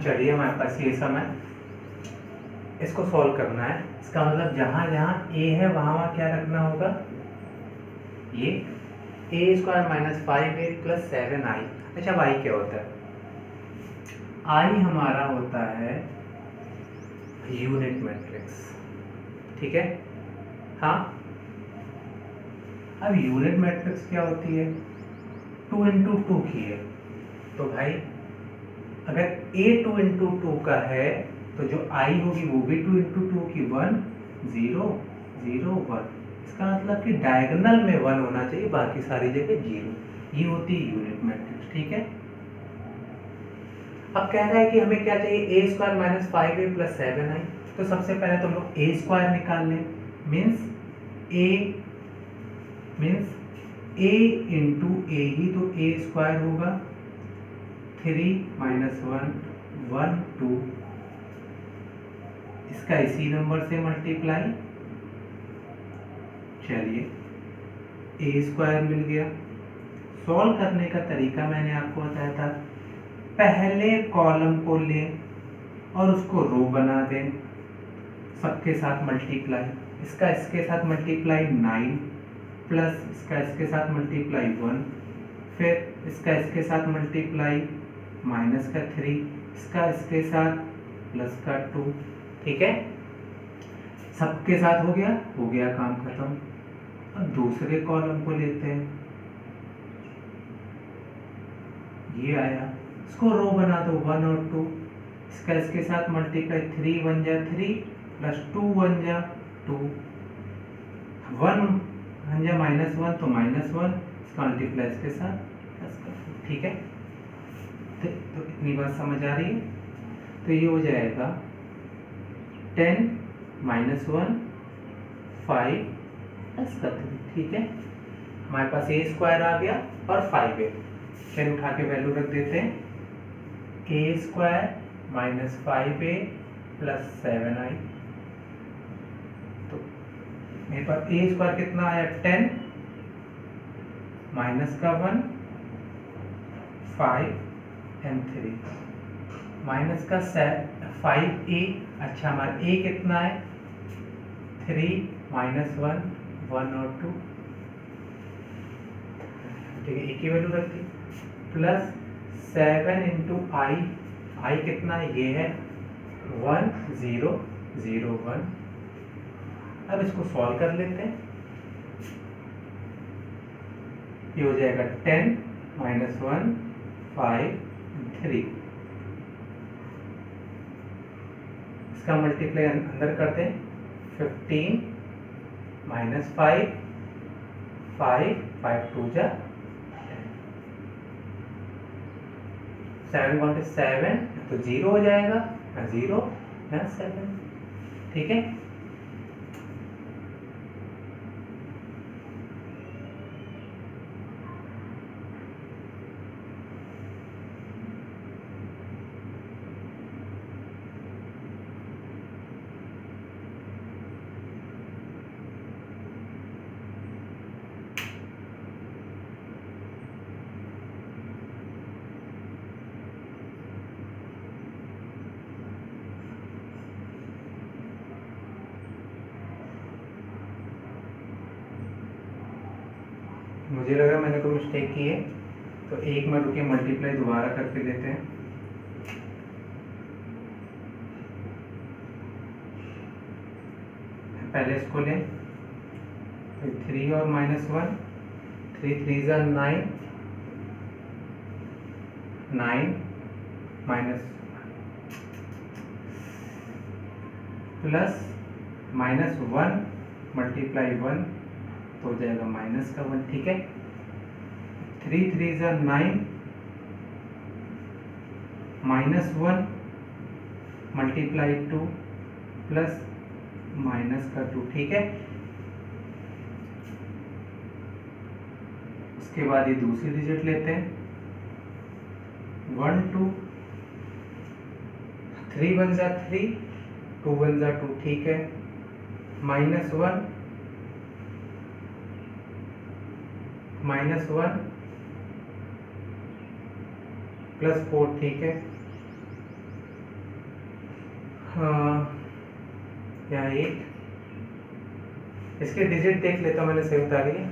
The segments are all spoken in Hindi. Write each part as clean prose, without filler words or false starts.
चलिए हमारे पास ये समय इसको सॉल्व करना है। इसका मतलब जहाँ जहाँ ए है वहाँ वहाँ क्या रखना होगा, ये ए square minus 5a plus 7i। अच्छा अब आई क्या होता है, आई हमारा होता है यूनिट मैट्रिक्स, ठीक है। हाँ, अब यूनिट मैट्रिक्स क्या होती है, 2 इंटू 2 की है। तो भाई अगर a 2 इंटू 2 का है तो जो i होगी वो भी 2 इंटू 2 की, 1 0 0 1। इसका मतलब कि डायगोनल में 1 होना चाहिए, बाकी सारी जगह 0। ये होती है यूनिट मैट्रिक्स, ठीक है। अब कह रहा है कि हमें क्या चाहिए, a square minus 5a plus 7i। तो सबसे पहले तो हम लोग a स्क्वायर निकाल लें, मीन्स a इंटू ए ही तो a स्क्वायर होगा, 3 माइनस 1 1 2, इसका इसी नंबर से मल्टीप्लाई। चलिए a स्क्वायर मिल गया। सॉल्व करने का तरीका मैंने आपको बताया था, पहले कॉलम को लें और उसको रो बना दें, सबके साथ मल्टीप्लाई, इसका इसके साथ मल्टीप्लाई 9 प्लस इसका इसके साथ मल्टीप्लाई 1, फिर इसका इसके साथ मल्टीप्लाई माइनस का 3, इसका इसके साथ प्लस का 2, ठीक है। सबके साथ हो गया काम खत्म। अब दूसरे कॉलम को लेते हैं, ये आया, इसको रो बना दो 1 और 2, इसका इसके साथ मल्टीप्लाई 3 1 जा 3 प्लस 2 1 जा 2, 1 1 जा माइनस 1 तो माइनस 1, इसका मल्टीप्लाई इसके साथ प्लस का 2, ठीक है। तो इतनी बात समझ आ रही है। तो ये हो जाएगा 10 माइनस 1 5 प्लस का 3, ठीक है। हमारे पास a स्क्वायर आ गया और 5a, फिर उठा के वैल्यू रख देते हैं, a square minus 5a plus 7i। तो मेरे पास a स्क्वायर कितना आया, 10 माइनस का 1 5 एंड 3 माइनस का 5a। अच्छा हमारा a कितना है, 3 माइनस 1 1 और 2, ठीक है, a की वैल्यू रख दी, प्लस 7 इंटू आई कितना है, ये है 1 0 0 1। अब इसको सॉल्व कर लेते हैं, ये हो जाएगा 10 माइनस 1 5 3, इसका मल्टीप्लाई अंदर करते हैं, 15 माइनस 5 5 5 2 जा 7 1 7, तो 0 हो जाएगा, 0 यहाँ 7, ठीक है। मुझे लगा मैंने कोई मिस्टेक की है, तो एक मिनट रुके, मल्टीप्लाई दोबारा करके देते हैं। पहले इसको लें, 3 और माइनस 1, 3 3 जा 9 9 माइनस प्लस माइनस 1 मल्टीप्लाई 1 तो हो जाएगा माइनस का 1, ठीक है। 3 3 जा 9 माइनस 1 मल्टीप्लाई 2 प्लस माइनस का 2, ठीक है। उसके बाद ये दूसरी डिजिट लेते हैं, 1 2 3 1 जा 3 2 1 जा 2, ठीक है। माइनस 1 माइनस 1 प्लस 4, ठीक है। यहाँ 8, इसके डिजिट देख लेता हूँ मैंने सही उतारी है।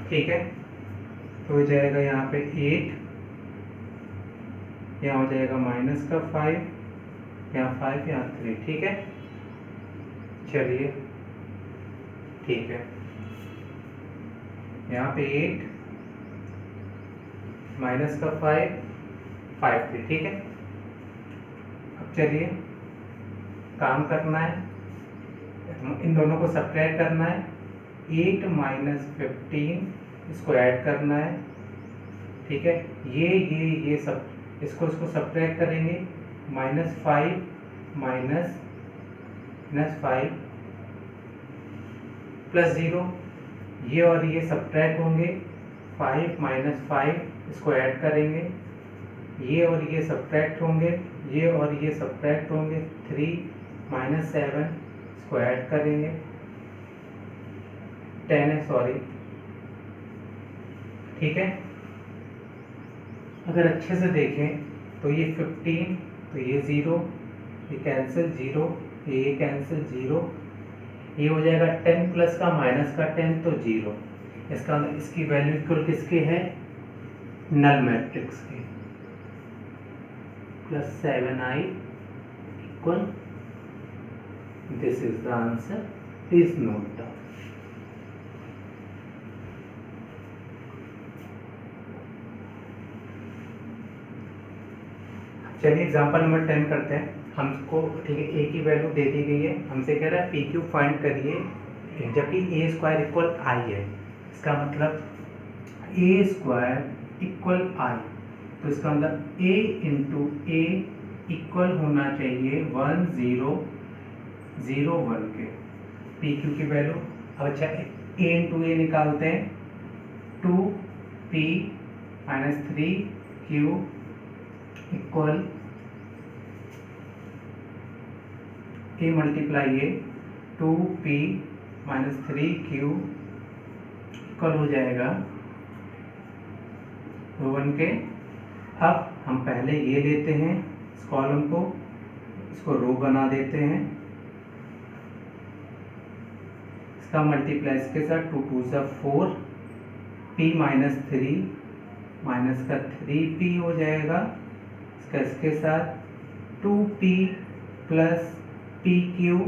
ठीक है, तो हो जाएगा यहाँ पे 8, यहाँ हो जाएगा माइनस का 5, यहाँ 5, यहाँ 3। ठीक है, चलिए ठीक है, यहाँ पे 8 माइनस का 5, 5 3। ठीक है, अब चलिए काम करना है, इन दोनों को सब्ट्रैक्ट करना है। 8 माइनस 15 इसको ऐड करना है। ठीक है, ये सब इसको सब्ट्रैक्ट करेंगे। -5 माइनस 5 प्लस 0, ये और ये सब्ट्रैक्ट होंगे। 5 माइनस 5 इसको ऐड करेंगे, ये और ये सब्ट्रैक्ट होंगे, ये और ये सब्ट्रैक्ट होंगे। 3 माइनस 7 इसको ऐड करेंगे, 10 है, सॉरी। ठीक है, अगर अच्छे से देखें तो ये 15, तो ये 0, ये कैंसिल 0, ये कैंसिल 0, ये हो जाएगा 10 प्लस का माइनस का 10 तो 0। इसकी वैल्यू इक्वल किसके है? नल मैट्रिक्स के। Plus 7i equal, this is the answer, please note down. चलिए एग्जांपल नंबर 10 करते हैं। हमको ठीक है, ए की वैल्यू दे दी गई है, हमसे कह रहा है पी क्यू फाइंड करिए, जबकि ए स्क्वायर इक्वल आई है। इसका मतलब ए स्क्वायर इक्वल आई, तो इसका मतलब ए इंटू ए इक्वल होना चाहिए 1 0 0 1 के। पी क्यू की वैल्यू, अब अच्छा ए इंटू ए निकालते हैं, 2p minus 3q equal A multiply A 2p minus 3q equal हो जाएगा 1 के। अब हम पहले ये लेते हैं इस कॉलम को, इसको रो बना देते हैं, इसका मल्टीप्लाई इसके साथ 2 2 सा 4, p माइनस 3 माइनस का 3p हो जाएगा, इसका इसके साथ 2p प्लस pq।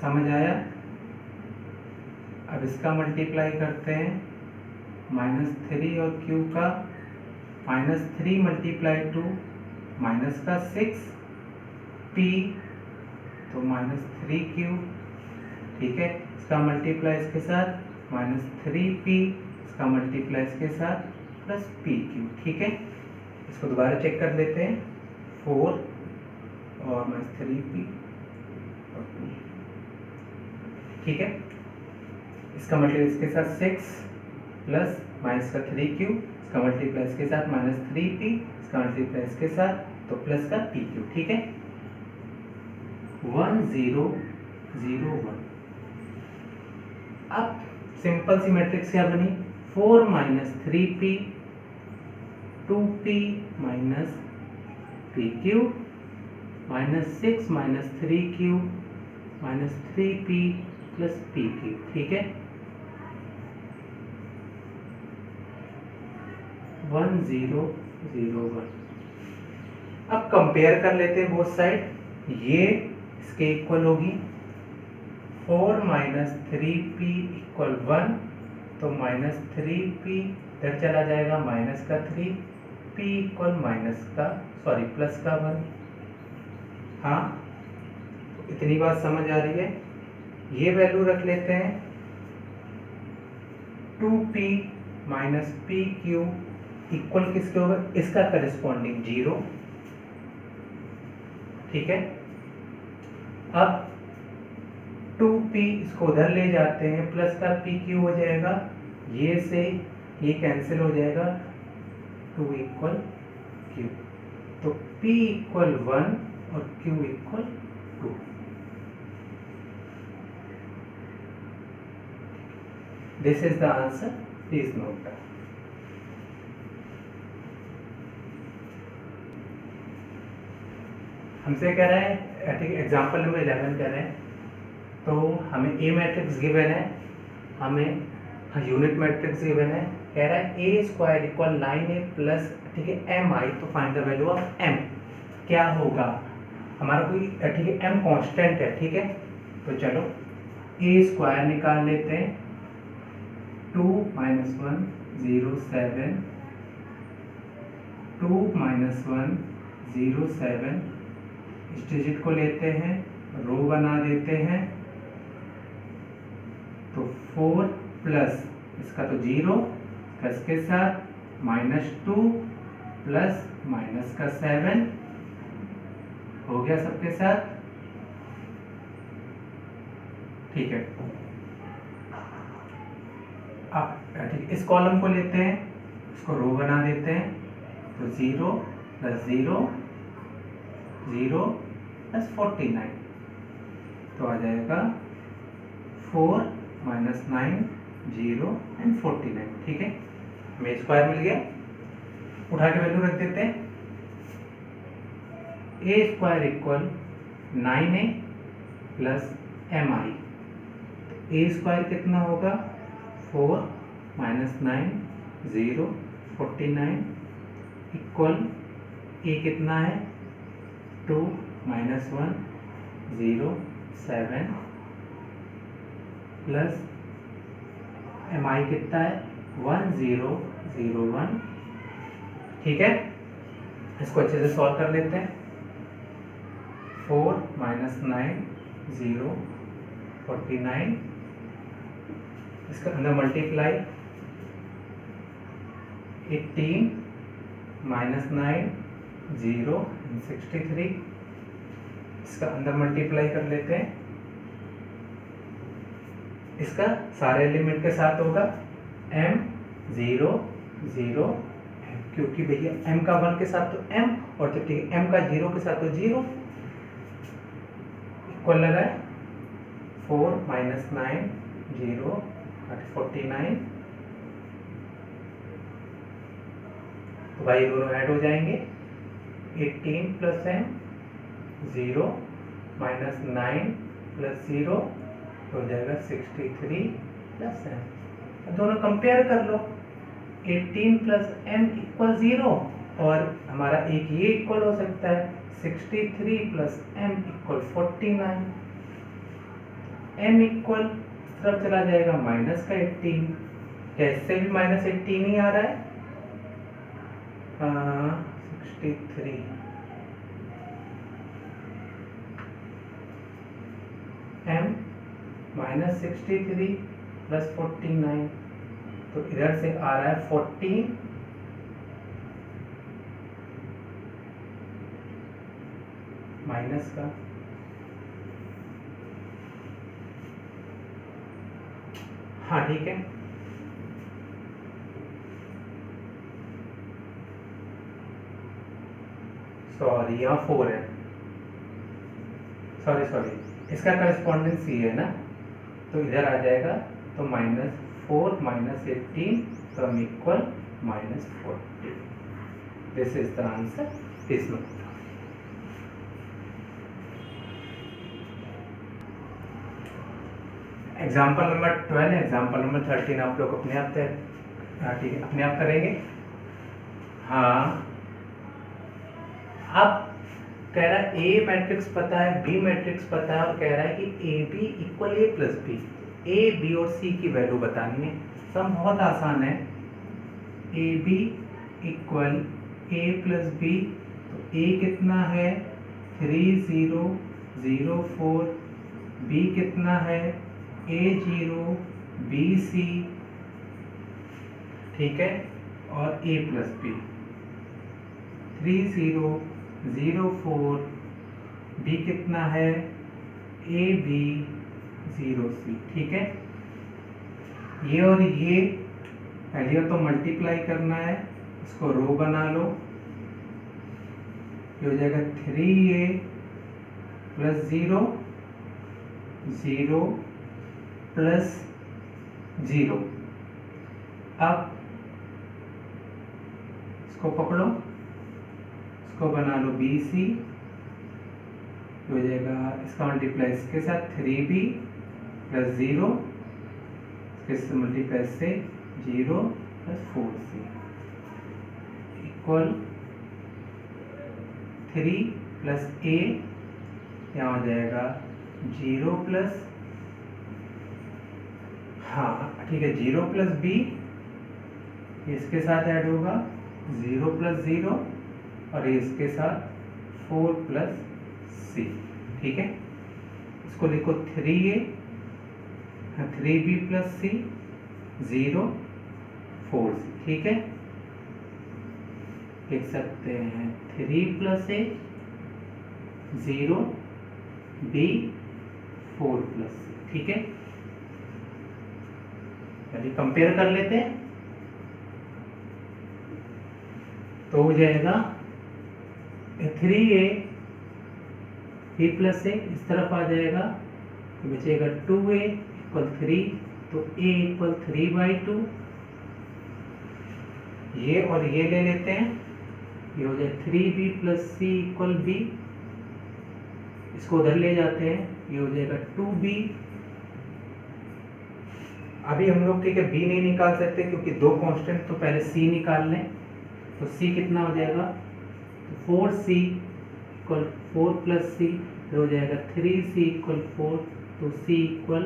समझ आया? अब इसका मल्टीप्लाई करते हैं, -3 और q का, -3 मल्टीप्लाई 2 माइनस का 6p तो -3q। ठीक है, इसका मल्टीप्लाई इसके साथ -3p, इसका मल्टीप्लाई इसके साथ प्लस pq। ठीक है, इसको दोबारा चेक कर लेते हैं, 4 और -3p और 2। ठीक है, इसका मल्टीप्लाई इसके साथ 6 प्लस माइनस का 3q, इसका मल्टीप्लाई इसके साथ -3p, इसका मल्टीप्लाई इसके साथ तो प्लस का pq। ठीक है, 1 0 0 1। अब सिंपल सी मैट्रिक्स क्या बनी? 4 minus 3p 2p minus pq minus 6 minus 3q minus 3p plus pq। ठीक है, 1 0 0 1। अब कंपेयर कर लेते हैं बोथ साइड, ये इसके इक्वल होगी, 4 माइनस 3p इक्वल 1, तो माइनस 3p इधर चला जाएगा, माइनस का 3, p इक्वल माइनस का सॉरी प्लस का 1। हाँ, तो इतनी बात समझ आ रही है। ये वैल्यू रख लेते हैं, 2p माइनस pq इक्वल किसके होगा? इसका करेस्पॉन्डिंग 0। ठीक है, अब 2p इसको उधर ले जाते हैं, प्लस का pq हो जाएगा, ये से ये कैंसिल हो जाएगा, 2 इक्वल q। तो P इक्वल 1 और Q equal 2। This is the answer, please note down. हमसे कह रहा है, ठीक है, एग्जाम्पल नंबर 11 कह रहे हैं, तो हमें ए मैट्रिक्स गिवन है, हमें यूनिट मैट्रिक्स गिवन है, कह रहा है ए स्क्वायर इक्वल 9a प्लस, ठीक है, एम आई, तो find the value of M. क्या होगा हमारा कोई, ठीक है, एम कांस्टेंट है, ठीक है, तो चलो ए स्क्वायर निकाल लेते हैं। 2 - 1 0 7, 2 - 1 0 7, इस डिजिट को लेते हैं, रो बना देते हैं, तो 4 प्लस इसका तो 0, इसके साथ -2 प्लस माइनस का 7 हो गया सबके साथ, ठीक है। अब ठीक, इस कॉलम को लेते हैं, इसको रो बना देते हैं, तो 0 + 0 0 + 49, तो आ जाएगा 4 - 9 0 और 49, ठीक है। हमें स्क्वायर मिल गया, उठा के वैल्यू रख देते हैं। A square equal 9a plus mi, A square कितना होगा 4 - 9 0 49 इक्वल ए कितना है 2 - 1 0 7 प्लस mi कितना है 1 0 0 1, ठीक है। इसको अच्छे से सॉल्व कर लेते हैं। 4 - 9 0 49, इसका अंदर मल्टीप्लाई 18 - 9 0 63, इसका अंदर मल्टीप्लाई कर लेते हैं। इसका सारे एलिमेंट के साथ होगा m 0 0, क्योंकि भैया m का 1 के साथ तो m, और तो ठीक है m का 0 के साथ तो 0, इक्वल लगा है 4 - 9 0 49, तो भाई दोनों ऐड हो जाएंगे। 18 + m 0 - 9 + 0 हो जाएगा 63 + m। दोनों कंपेयर कर लो, 18 + m इक्वल 0, और हमारा एक ये इक्वल हो सकता है 63 + m इक्वल 49, m इक्वल तरफ चला जाएगा -18, कैसे भी -18 ही आ रहा है, 63 m -63 + 49, तो इधर से आ रहा है 14 माइनस का, हाँ ठीक है, सॉरी यहाँ 4 है, सॉरी इसका करस्पॉन्डेंस ये है ना, तो इधर आ जाएगा, तो -4 - 18 from equal -40। This is the answer, this no. Example number 12, example number 13 आप लोग अपने आप ठीक है, अपने आप करेंगे। हाँ, अब कह रहा है ए मैट्रिक्स पता है, बी मैट्रिक्स पता है, और कह रहा है कि A B equal A plus B, A B और सी की वैल्यू बतानी है। सब बहुत आसान है, A B equal A plus B, तो ए कितना है 3 0 0 4, बी कितना है A0 BC, ठीक है, और A प्लस बी 3 0 0 4, B कितना है AB 0 C, ठीक है। ये और ये पहले तो मल्टीप्लाई करना है, इसको रो बना लो, ये हो जाएगा 3a प्लस 0 0 प्लस 0। अब इसको पकड़ो, इसको बना लो BC, हो जाएगा इसका मल्टीप्लाई इसके साथ 3b प्लस 0, इसके मल्टीप्लाई से 0 plus 4c equal 3 plus a, यहाँ हो जाएगा 0 प्लस, हाँ ठीक है, 0 प्लस b इसके साथ ऐड होगा 0 प्लस 0 और इसके साथ 4 प्लस c, ठीक है। इसको लिखो 3a 3b plus c 0 4c, ठीक है। लिख सकते हैं 3 plus a 0 b 4 plus c, ठीक है। चलिए कंपेयर कर लेते हैं, तो हो जाएगा 3a b प्लस a इस तरफ आ जाएगा, तो बचेगा 2a इक्वल 3, तो a इक्वल 3/2, ये और ये ले लेते हैं, ये हो जाए 3b plus c equal b, इसको उधर ले जाते हैं, ये हो जाएगा 2b। अभी हम लोग ठीक है b नहीं निकाल सकते क्योंकि दो कांस्टेंट, तो पहले c निकाल लें, तो c कितना हो जाएगा, तो 4c इक्वल 4 प्लस c, फिर हो जाएगा 3c इक्वल 4, तो c इक्वल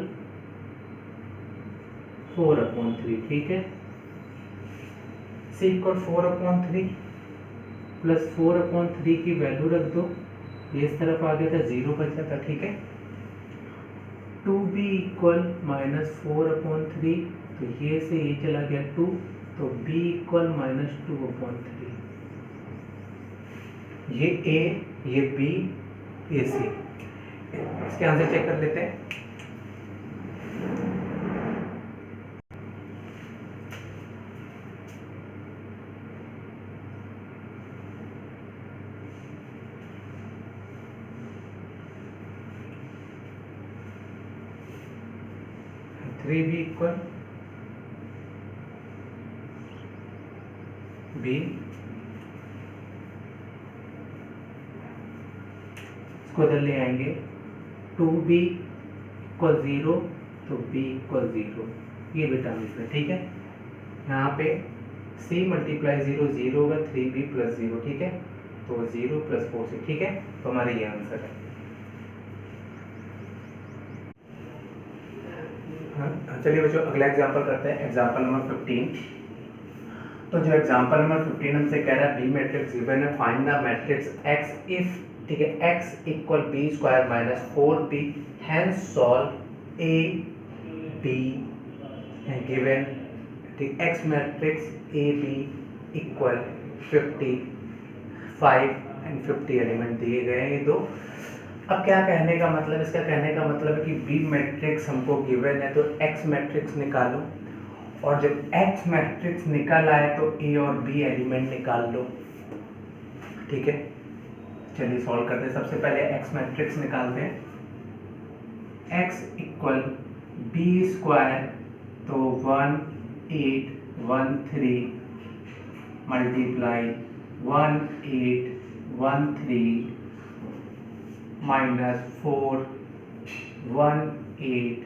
4/3, ठीक है। c इक्वल 4/3 प्लस 4/3 की वैल्यू रख दो, ये इस तरफ आ गया था, 0 बचा था, ठीक है। 2b इक्वल -4/3, तो ये से ये चला गया 2, तो b इक्वल -2/3, ये a ये b ये c। इसके आंसर चेक कर लेते हैं। थ्री बी इक्वल b, इसको इधर ले आएंगे, 2b इक्वल 0, तो b इक्वल 0, ये बेटा इसमें, ठीक है। यहाँ पे c मल्टीप्लाई 0 0 होगा, 3b प्लस 0, ठीक है, तो 0 प्लस 4c, ठीक है। तो हमारा ये आंसर है। चलिए बच्चों अगला एग्जांपल करते हैं, एग्जांपल नंबर 15। तो जो एग्जांपल नंबर 15 हमसे कह रहा है बी मैट्रिक्स गिवन है, find the matrix x if, ठीक है, x equal B square minus 4b, hence solve a b given, ठीक, x matrix a b equal 55 and 50 element दिए गए हैं ये दो। अब क्या कहने का मतलब, इसका कहने का मतलब है कि बी मैट्रिक्स हमको गिवन है, तो एक्स मैट्रिक्स निकालो, और जब एक्स मैट्रिक्स निकल आए तो ए और बी एलिमेंट निकाल लो, ठीक है। चलिए सॉल्व करते हैं। सबसे पहले एक्स मैट्रिक्स निकालते हैं। एक्स इक्वल बी स्क्वायर, तो 1 8 1 3 मल्टीप्लाई 1 8 1 3 माइनस 4 1 8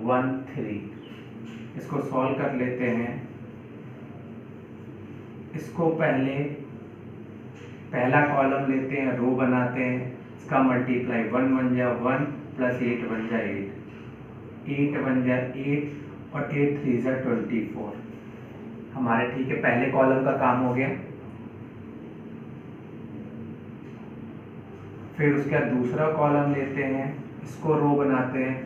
1 3। इसको सॉल्व कर लेते हैं। इसको पहला कॉलम लेते हैं, रो बनाते हैं, इसका मल्टीप्लाई 1 1 जा 1 प्लस 8 1 जा 8 8 1 जा 8 और 8 3 जा 24 हमारे, ठीक है। पहले कॉलम का काम हो गया। फिर उसके बाद दूसरा कॉलम लेते हैं, इसको रो बनाते हैं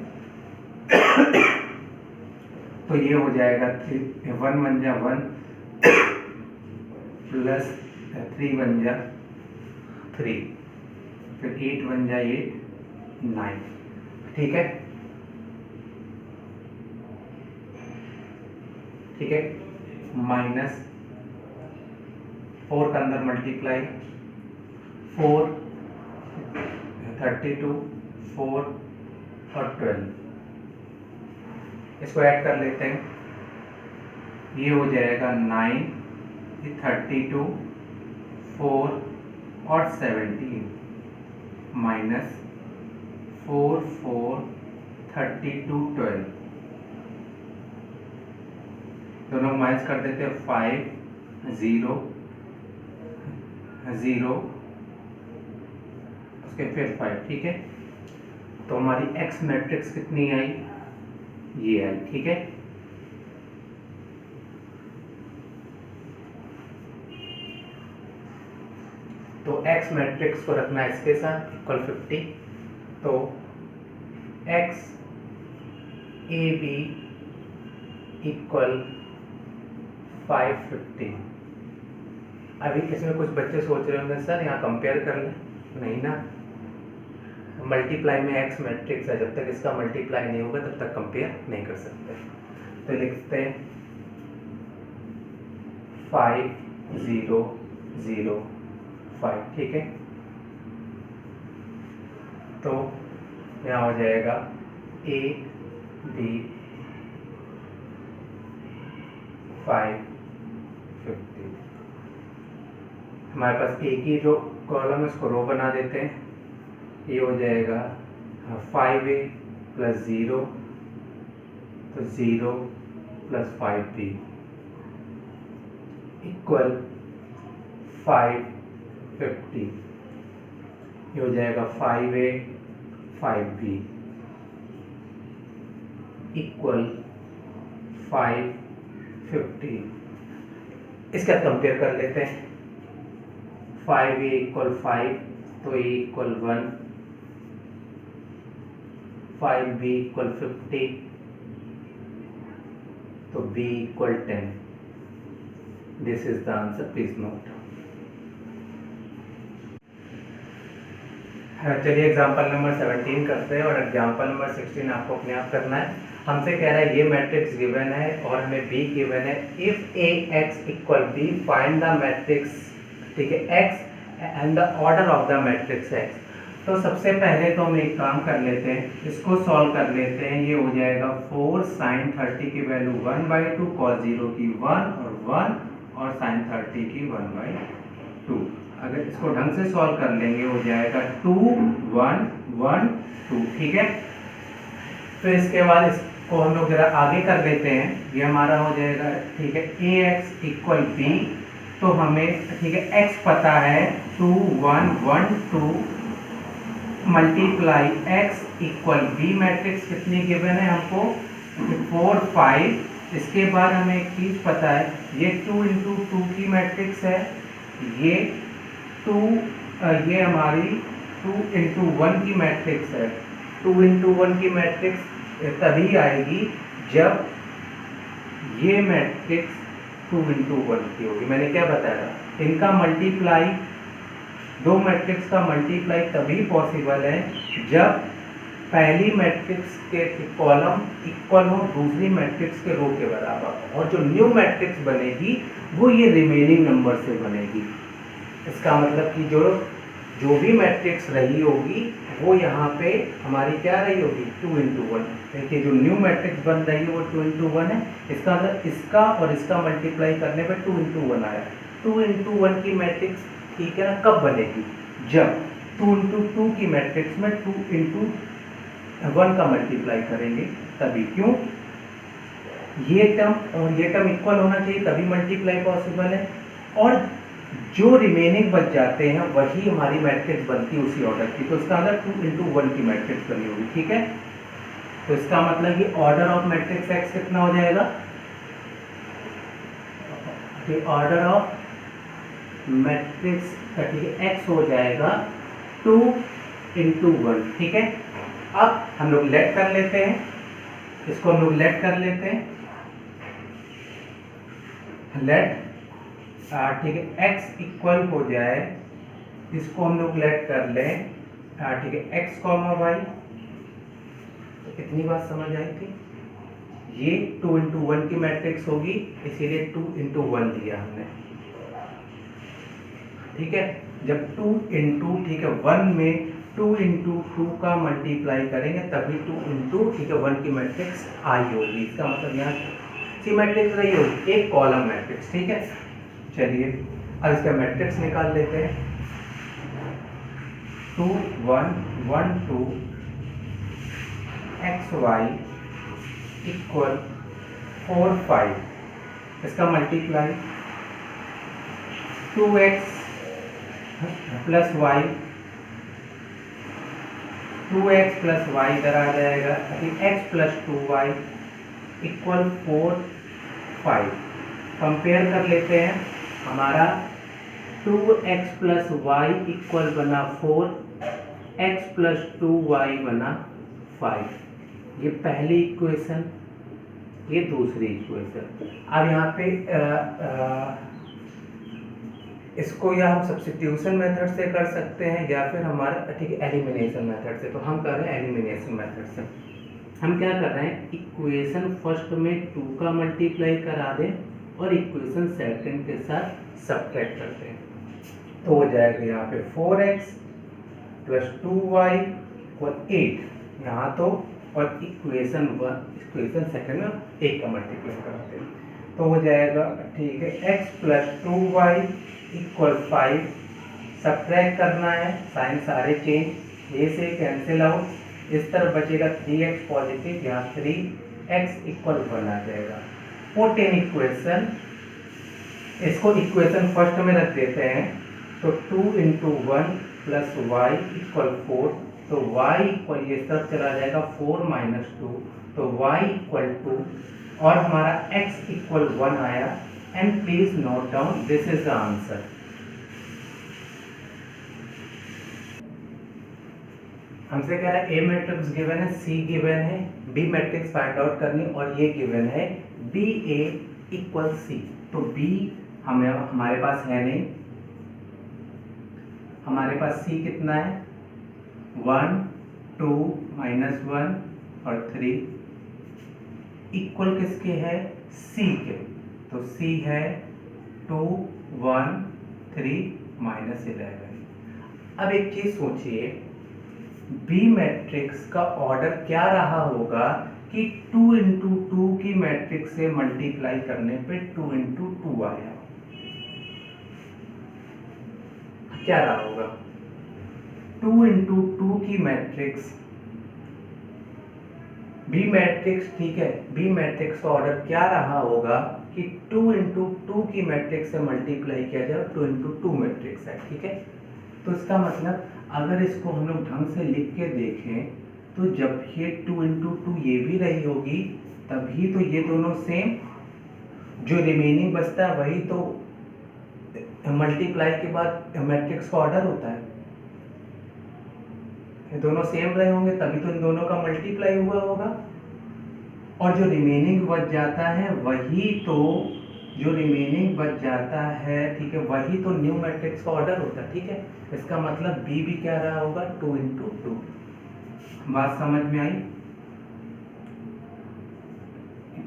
तो ये हो जाएगा 1 1 जा 1 प्लस 3 1 जा 3, फिर 8 1 जा 8 9, ठीक है, ठीक है। माइनस 4 का अंदर मल्टीप्लाई 4, 32, 4 और 12, इसको ऐड कर लेते हैं। ये हो जाएगा 9, 32, 4 और 17 माइनस 4, 4, 32, 12, दोनों माइनस कर देते हैं। 5, 0, 0, उसके फिर 5, ठीक है। तो हमारी एक्स मैट्रिक्स कितनी आई, ये आई, ठीक है। तो एक्स मैट्रिक्स को रखना है इसके साथ इक्वल 50। तो एक्स ए बी इक्वल 550। अभी इसमें कुछ बच्चे सोच रहे होंगे सर यहाँ कंपेयर कर लें, नहीं ना, मल्टीप्लाई में एक्स मैट्रिक्स है, जब तक इसका मल्टीप्लाई नहीं होगा तब तक कंपेयर नहीं कर सकते। तो लिखते हैं 5, 0, 0, 5, ठीक है। तो यहाँ हो जाएगा ए बी 550। हमारे पास ए की जो कॉलम है उसको रो बना देते हैं। ये हो जाएगा 5a प्लस 0, तो 0 प्लस 5b इक्वल 550। ये हो जाएगा 5a 5b इक्वल 550। इसका कंपेयर कर लेते हैं। 5a इक्वल 5, तो a इक्वल 1, 5b इक्वल 50, तो b equal 10। This is the answer, please note. चलिए एग्जाम्पल नंबर 17 करते हैं और एग्जाम्पल नंबर 16 आपको अपने आप करना है। हमसे कह रहा है ये मैट्रिक्स गिवन है और हमें b गिवन है। If a x equal b find the matrix, ठीक है, x and the order of the matrix x। तो सबसे पहले तो हम एक काम कर लेते हैं, इसको सॉल्व कर लेते हैं। ये हो जाएगा 4 sin 30 की वैल्यू 1/2, cos 0 की 1 और sin 30 की 1/2। अगर इसको ढंग से सॉल्व कर लेंगे हो जाएगा 2, 1, 1, 2, ठीक है। तो इसके बाद इसको हम लोग जरा आगे कर लेते हैं। ये हमारा हो जाएगा, ठीक है, ax इक्वल b। तो हमें, ठीक है, x पता है 2, 1, 1, 2 multiply x equal b matrix कितनी गिवन है हमको 4, 5। इसके बाद हमें एक चीज पता है, ये 2 into 2 की मैट्रिक्स है, ये 2, ये हमारी 2 into 1 की मैट्रिक्स है। 2 into 1 की मैट्रिक्स तभी आएगी जब ये मैट्रिक्स 2 into 1 की होगी। मैंने क्या बताया, इनका मल्टीप्लाई, दो मैट्रिक्स का मल्टीप्लाई तभी पॉसिबल है जब पहली मैट्रिक्स के कॉलम इक्वल हो दूसरी मैट्रिक्स के रो के बराबर, और जो न्यू मैट्रिक्स बनेगी वो ये रिमेनिंग नंबर से बनेगी। इसका मतलब कि जो भी मैट्रिक्स रही होगी वो यहाँ पे हमारी क्या रही होगी 2 into 1। देखिए जो न्यू मैट्रिक्स बन रही है वो 2 into 1 है। इसका मतलब इसका और इसका मल्टीप्लाई करने पे 2 into 1 आया। 2 into 1 की मैट्रिक्स, ठीक है ना, कब बनेगी, जब 2 into 2 की मैट्रिक्स में 2 into 1 का मल्टीप्लाई करेंगे तभी। क्यों, ये टर्म और ये टर्म इक्वल होना चाहिए तभी मल्टीप्लाई पॉसिबल है, और जो रिमेनिंग बच जाते हैं वही हमारी मैट्रिक्स बनती है उसी ऑर्डर की। तो इसका मतलब 2 into 1 की मैट्रिक्स बनी होगी, ठीक है। तो इसका मतलब ये ऑर्डर ऑफ मैट्रिक्स x कितना हो जाएगा, ऑर्डर ऑफ मैट्रिक्स, ठीक है, x हो जाएगा 2 into 1, ठीक है। अब हम लोग लेट कर लेते हैं, इसको हम लोग लेट कर लेते हैं, लेट, ठीक है, x इक्वल हो जाए, इसको हम लोग लेट कर लें, ठीक है, x, y। तो कितनी बात समझ आई थी, ये 2 into 1 की मैट्रिक्स होगी, इसीलिए 2 into 1 लिया हमने। ठीक है। जब 2 इंटू, ठीक है, 1 में 2 इंटू 2 का मल्टीप्लाई करेंगे तभी 2 इंटू, ठीक है, 1 की मैट्रिक्स आई होगी। इसका मतलब यहाँ सी मैट्रिक्स रही होगी, एक कॉलम मैट्रिक्स, ठीक है। चलिए अब इसका मैट्रिक्स निकाल लेते हैं। 2 1 1 2 एक्स वाई इक्वल 4 5, इसका multiply 2x plus Y, 2x plus Y इधर आ जाएगा, x plus 2y equal 4 5। Compare कर लेते हैं, हमारा 2x प्लस वाई इक्वल बना 4, x प्लस 2y बना 5। ये पहली इक्वेशन, ये दूसरी इक्वेशन। अब यहाँ पे इसको या हम सब्स्टिट्यूशन मेथड से कर सकते हैं या फिर हमारा, ठीक है, एलिमिनेशन मेथड से। तो हम कर रहे हैं एलिमिनेशन मेथड से। हम क्या कर रहे हैं, इक्वेशन फर्स्ट में 2 का मल्टीप्लाई करा दें और इक्वेशन सेकंड के साथ सब्ट्रैक्ट करते हैं। तो हो जाएगा यहाँ पे 4x प्लस 2y और 8 यहाँ तो, और इक्वेशन सेकंड में 1 का मल्टीप्लाई कराते हैं तो हो जाएगा, ठीक है, x plus 2y equal 5। Subtract करना है, साइन सारे चेंज, ए से कैंसिल आउट, इस तरफ बचेगा 3x पॉजिटिव, यहाँ 3x इक्वल 1 आ जाएगा। पुट इन इक्वेशन, इसको इक्वेशन फर्स्ट में रख देते हैं। तो 2 इंटू 1 प्लस वाई इक्वल 4, तो y इक्वल, ये सब चला जाएगा 4 माइनस 2, तो y इक्वल 2 और हमारा x इक्वल 1 आया। And please note down, this is the answer. हमसे कह रहा है ए मैट्रिक्स गिवन है, सी गिवन है, बी मैट्रिक्स फाइंड आउट करनी, और ये गिवन है बी ए इक्वल सी। तो बी हमारे पास है नहीं, हमारे पास सी कितना है, 1 2 माइनस 1 और 3 इक्वल किसके है, सी के। तो सी है 2 1 3 माइनस 11। अब एक चीज सोचिए, बी मैट्रिक्स का ऑर्डर क्या रहा होगा कि 2 इंटू 2 की मैट्रिक्स से मल्टीप्लाई करने पे 2 इंटू 2 आया, क्या रहा होगा, 2 इंटू 2 की मैट्रिक्स, बी मैट्रिक्स, ठीक है, बी मैट्रिक्स का ऑर्डर क्या रहा होगा कि 2 इंटू 2 की मैट्रिक्स से मल्टीप्लाई किया जाए, 2 इंटू 2 मैट्रिक्स है, ठीक है। तो इसका मतलब अगर इसको हम लोग ढंग से लिख के देखें तो जब ये 2 इंटू 2 ये भी रही होगी तभी तो ये दोनों सेम, जो रिमेनिंग बचता है वही तो मल्टीप्लाई के बाद मैट्रिक्स का ऑर्डर होता है। ये दोनों सेम रहे होंगे तभी तो इन दोनों का मल्टीप्लाई हुआ होगा, और जो रिमेनिंग बच जाता है वही तो, जो रिमेनिंग बच जाता है, ठीक है, वही तो न्यू मैट्रिक्स का ऑर्डर होता है, ठीक है। इसका मतलब बी भी क्या रहा होगा, 2 इंटू 2। बात समझ में आई,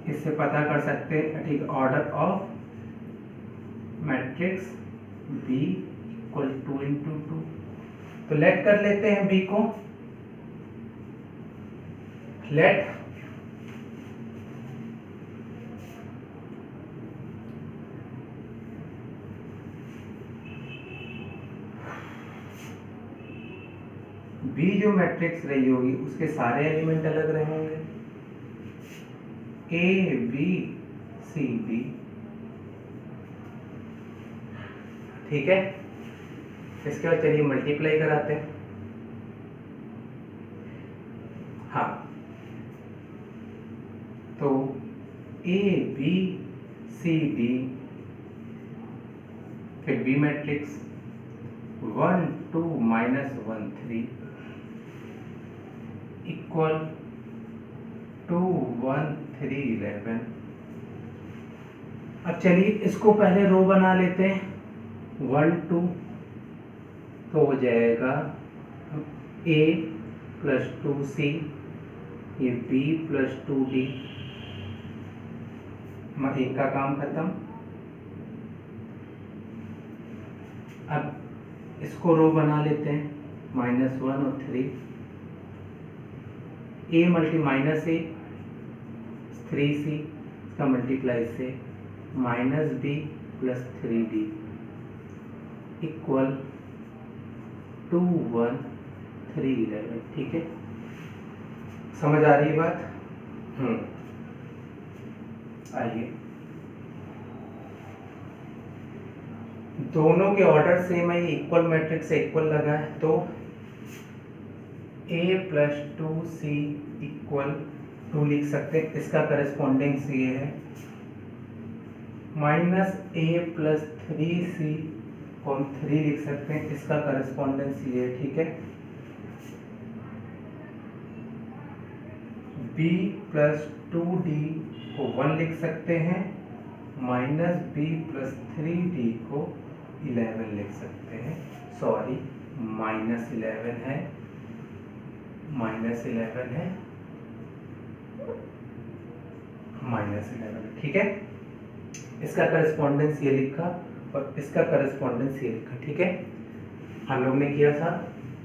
इससे पता कर सकते हैं, ठीक, order of matrix B equal 2 into 2। तो लेट कर लेते हैं बी को, लेट बी जो मैट्रिक्स रही होगी उसके सारे एलिमेंट अलग रहेंगे, ए बी सी डी, ठीक है। इसके बाद चलिए मल्टीप्लाई कराते हैं। हाँ, तो ए बी सी डी, फिर बी मैट्रिक्स 1 2 माइनस 1 3 इक्वल 2 1 3 11। अब चलिए इसको पहले रो बना लेते हैं, 1 2, तो हो जाएगा a प्लस 2c, ये b प्लस 2d, एक का काम खत्म। अब इसको रो बना लेते हैं, -1 और 3, a multi minus A 3c, इसका मल्टीप्लाई से -b प्लस 3d इक्वल 2 1 3 11। ठीक है, समझ आ रही है बात? आइए, दोनों के ऑर्डर सेम है, इक्वल मैट्रिक्स से इक्वल लगा है, तो a प्लस 2c इक्वल 2 लिख सकते हैं। इसका करस्पॉन्डेंस ये है -a प्लस 3c को हम 3 लिख सकते हैं, इसका करस्पॉन्डेंस ये है। ठीक है, b प्लस 2d को 1 लिख सकते हैं, -b प्लस 3d को 11 लिख सकते हैं। सॉरी, -11 है, -11 है, -11। ठीक है, इसका करस्पॉन्डेंस ये लिखा और इसका करस्पॉन्डेंस ये लिखा। ठीक है, हम लोग ने किया था।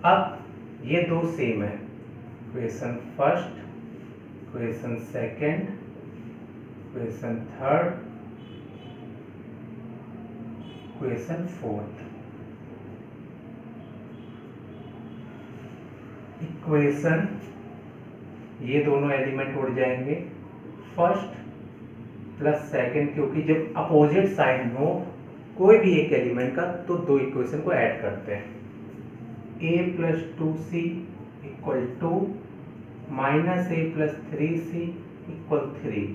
अब ये दो सेम है, equation first, equation second, equation third, equation fourth. Equation, ये दोनों एलिमेंट उड़ जाएंगे, फर्स्ट प्लस सेकंड, क्योंकि जब अपोजिट साइन हो कोई भी एक एलिमेंट का तो दो इक्वेशन को ऐड करते हैं। a plus 2c equal to -a plus 3c equal 3।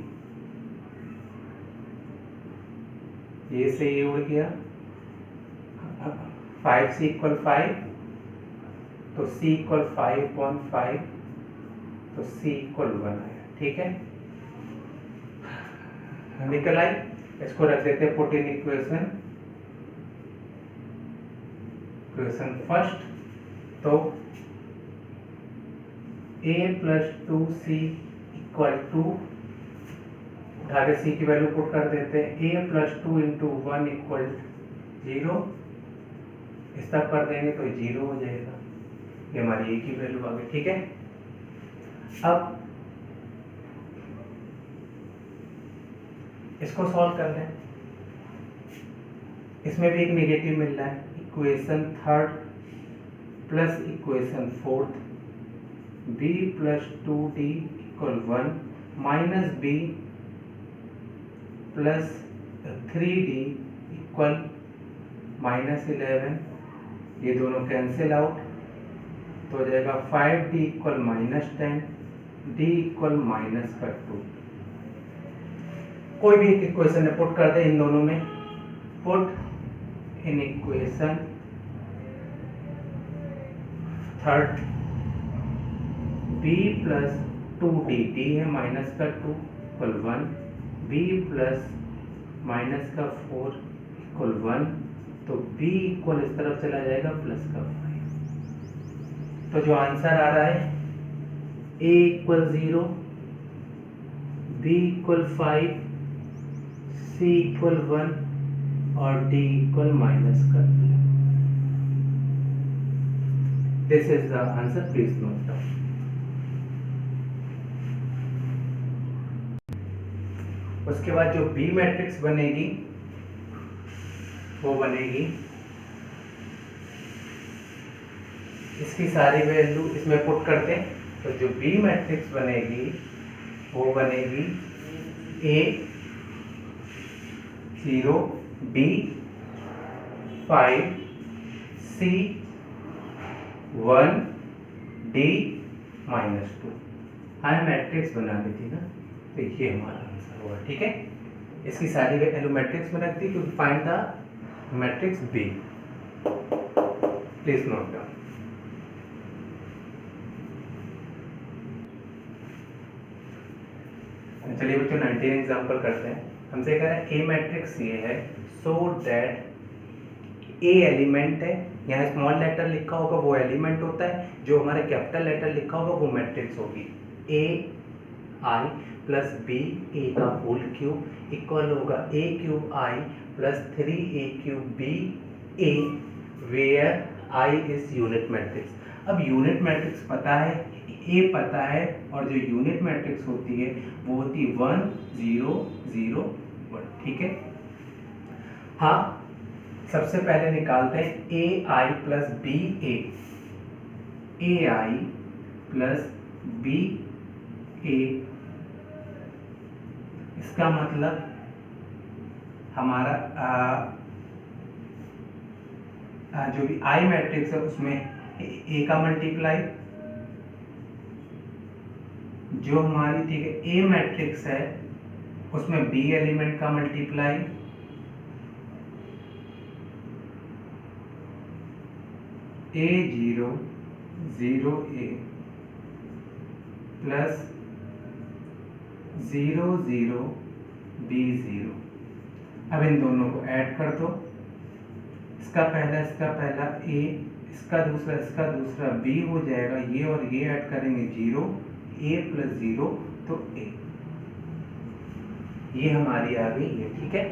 ये से ये उड़ गया, 5c इक्वल 5, तो c इक्वल 5/5, तो c इक्वल 1 आया। ठीक है, निकल आई। इसको रख देते हैं पुट इन इक्वेशन फर्स्ट, तो a plus 2c equal to, उठा के c की वैल्यू पुट कर देते हैं, a प्लस 2 इंटू 1 इक्वल 0, इस तक कर देंगे तो 0 हो जाएगा, ये हमारी a की वैल्यू आ गई। ठीक है, अब इसको सॉल्व कर लें। इसमें भी एक नेगेटिव मिल रहा है, equation third plus equation fourth, b plus 2d equal 1 minus b plus 3d equal -11, ये दोनों कैंसिल आउट, तो हो जाएगा 5d इक्वल -10, d इक्वल -2। कोई भी एक इक्वेशन में पुट कर दे, इन दोनों में put in equation third, b plus 2d, d है -2 इक्वल 1, b प्लस -4 इक्वल 1, तो b इक्वल इस तरफ चला जाएगा +5। तो जो आंसर आ रहा है a equal 0, b equal 5, c equal 1 और d equal -2। This is the answer, please note down. उसके बाद जो b मैट्रिक्स बनेगी वो बनेगी, इसकी सारी वैल्यू इसमें पुट करते हैं, तो जो b मैट्रिक्स बनेगी वो बनेगी a 0, b 5, c 1, d -2। हमें मैट्रिक्स बना दी थी ना, तो ये हमारा आंसर होगा। ठीक है, इसकी सारी वैल्यू मैट्रिक्स में रख दी, to find the matrix b। Please note down. चलिए बच्चों 19 एग्जाम्पल करते हैं। हमसे कह रहा है ए मैट्रिक्स ये है, सो दैट ए एलिमेंट है, यहाँ स्मॉल लेटर लिखा होगा वो एलिमेंट होता है, जो हमारा कैपिटल लेटर लिखा होगा वो मैट्रिक्स होगी। ए आई प्लस बी ए का होल क्यूब इक्वल होगा a cube I plus 3a cube B A where I is unit matrix. अब यूनिट मैट्रिक्स पता है, ए पता है, और जो यूनिट मैट्रिक्स होती है वो होती है 1 0 0 1। ठीक है। हाँ, सबसे पहले निकालते हैं ए आई प्लस बी ए आई प्लस बी ए। इसका मतलब हमारा जो भी आई मैट्रिक्स है उसमें ए का मल्टीप्लाई, जो हमारी ठीक है ए मैट्रिक्स है उसमें बी एलिमेंट का मल्टीप्लाई, ए 0 0 ए प्लस 0 0 बी 0। अब इन दोनों को ऐड कर दो, इसका पहला ए, इसका दूसरा बी हो जाएगा, ये और ये ऐड करेंगे 0, ए प्लस 0 तो ए, ये हमारी आ गई है। ठीक है,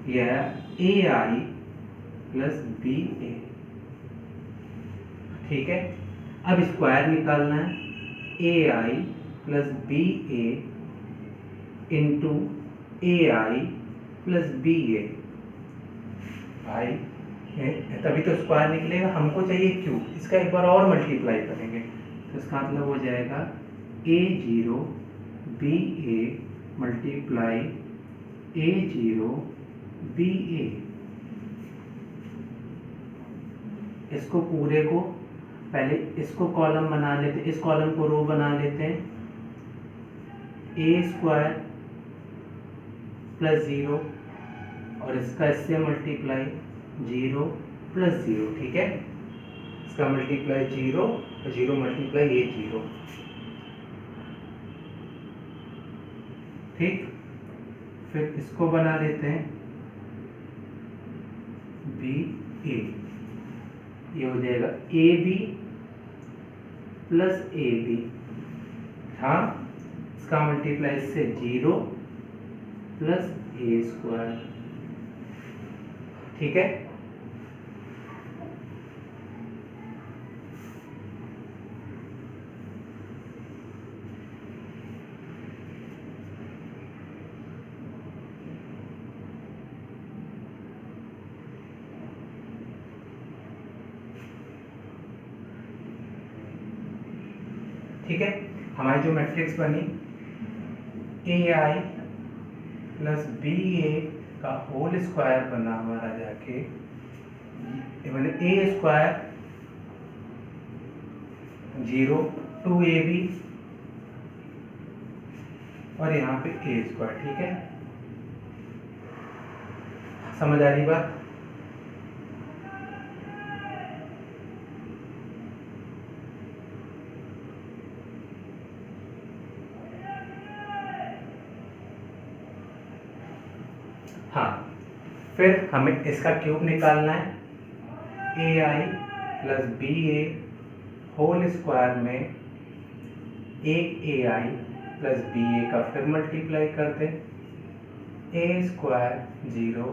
यह ए आई प्लस बी ए। ठीक है, अब स्क्वायर निकालना है, ए आई प्लस बी ए इंटू ए आई प्लस बी ए। भाई तभी तो स्क्वायर निकलेगा, हमको चाहिए क्यूब, इसका एक बार और मल्टीप्लाई करेंगे तो इसका मतलब हो जाएगा ए 0 B A multiply A 0 B ए। इसको पूरे को पहले इसको कॉलम बना लेते, इस कॉलम को रो बना लेते हैं, ए स्क्वायर प्लस 0 और इसका इससे मल्टीप्लाई 0 प्लस 0। ठीक है, इसका मल्टीप्लाई 0 और 0 मल्टीप्लाई ए 0। ठीक, फिर इसको बना लेते हैं बी ए, ये हो जाएगा A B plus A B. हाँ, इसका मल्टीप्लाई इससे 0 प्लस ए स्क्वायर। ठीक है, ठीक है, हमारी जो मैट्रिक्स बनी ए आई प्लस बी ए का होल स्क्वायर बना हमारा जाके मैंने ए स्क्वायर 0 2 ए बी और यहाँ पे ए स्क्वायर। ठीक है, समझ आ रही बात? हाँ, फिर हमें इसका क्यूब निकालना है, ए आई प्लस बी ए होल स्क्वायर में एक ए आई प्लस बी ए का फिर मल्टीप्लाई करते, A square 0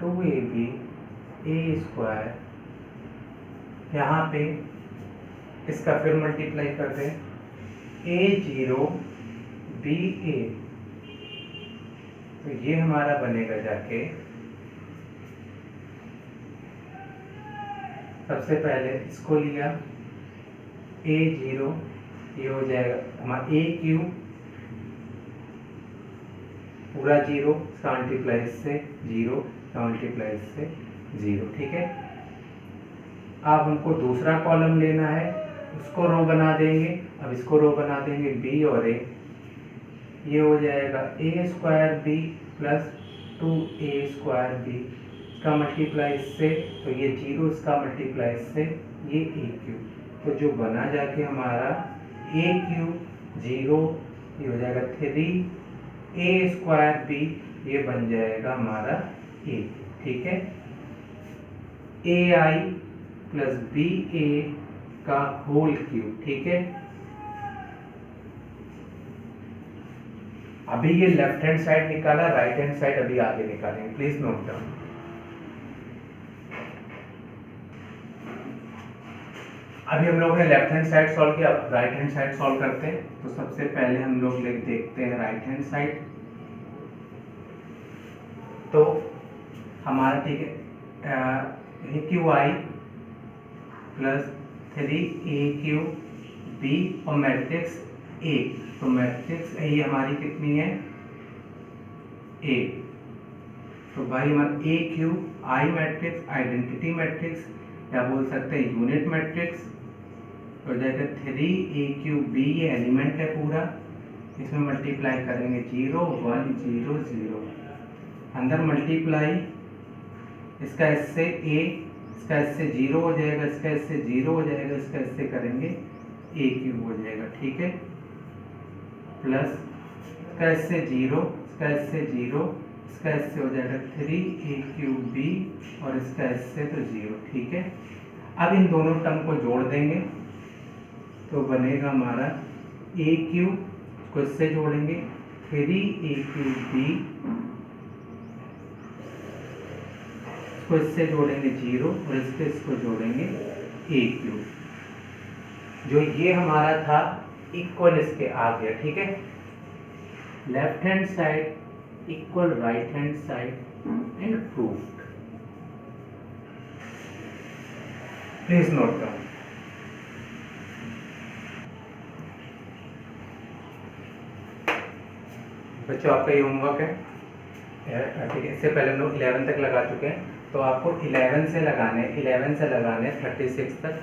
2 A B A square, यहाँ पे इसका फिर मल्टीप्लाई करते ए 0 बी ए। तो ये हमारा बनेगा जाके, सबसे पहले इसको लिया ए 0, ये हो जाएगा हमारा ए क्यूब पूरा 0, इसका मल्टीप्लाई इससे 0, इसका मल्टीप्लाई इससे 0। ठीक है, अब हमको दूसरा कॉलम लेना है, उसको रो बना देंगे। अब इसको रो बना देंगे बी और ए, ये हो जाएगा ए स्क्वायर बी प्लस 2 ए स्क्वायर बी, इसका मल्टीप्लाई इससे तो ये 0, इसका मल्टीप्लाई इससे ये ए क्यूब। तो जो बना जाके हमारा ए क्यूब 0, ये हो जाएगा 3 ए स्क्वायर बी, ये बन जाएगा हमारा ए। ठीक है, ए आई प्लस बी ए का होल क्यूब। ठीक है, अभी ये लेफ्ट हैंड साइड निकाला, राइट हैंड साइड अभी आगे निकालेंगे, प्लीज नोट डाउन। अभी हम लोग ने लेफ्ट हैंड साइड सॉल्व किया, अब राइट हैंड साइड सॉल्व करते हैं। तो सबसे पहले हम लोग देखते हैं राइट हैंड साइड। तो हमारा ठीक है क्यू आई प्लस 3AQB और मैट्रिक्स ए। तो मैट्रिक्स ए हमारी कितनी है, ए। तो भाई हमारा A Q I matrix identity matrix या बोल सकते हैं यूनिट मैट्रिक्स हो जाएगा 3AQB, ये एलिमेंट है पूरा, इसमें मल्टीप्लाई करेंगे 0 1 0 0, अंदर मल्टीप्लाई इसका इससे ए, इसका इससे 0 हो जाएगा, इसका इससे 0 हो जाएगा, इसका इससे करेंगे ए क्यूब हो जाएगा, ठीक है। प्लस इसका इससे 0, इसका इससे 0, इसका इससे हो जाएगा 3AQB और इसका इससे तो 0, ठीक है। अब इन दोनों टर्म को जोड़ देंगे तो बनेगा हमारा ए क्यूब को इससे जोड़ेंगे 3AQB को इससे जोड़ेंगे 0 और इसको जोड़ेंगे ए क्यूब। जो ये हमारा था इक्वल इसके आ गया, ठीक है। Left hand side equal right hand side and proved. Please note down. बच्चों आपका ये होमवर्क है, ठीक है। इससे पहले हम लोग 11 तक लगा चुके हैं, तो आपको 11 से लगाने 36 तक।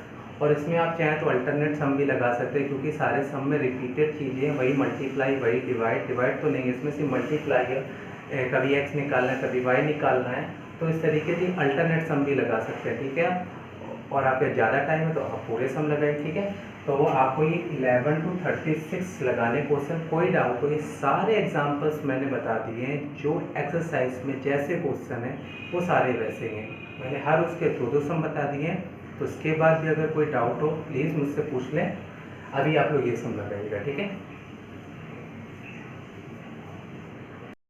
और इसमें आप चाहें तो अल्टरनेट सम भी लगा सकते हैं, क्योंकि सारे सम में रिपीटेड चीज़ें हैं, वही मल्टीप्लाई वही डिवाइड तो नहीं है, इसमें सिर्फ मल्टीप्लाई है, कभी एक्स निकालना है कभी वाई निकालना है, तो इस तरीके से अल्टरनेट सम भी लगा सकते हैं, ठीक है। और आपके ज़्यादा टाइम है तो आप पूरे सम लगाए, ठीक है। तो आपको ये 11 to 36 लगाने क्वेश्चन, कोई डाउट हो, ये सारे एग्जांपल्स मैंने बता दिए हैं, जो एक्सरसाइज में जैसे क्वेश्चन है वो सारे वैसे हैं, मैंने हर उसके दो सम बता दिए हैं। तो उसके बाद भी अगर कोई डाउट हो प्लीज़ मुझसे पूछ लें। अभी आप लोग ये सम लगाइएगा, ठीक है।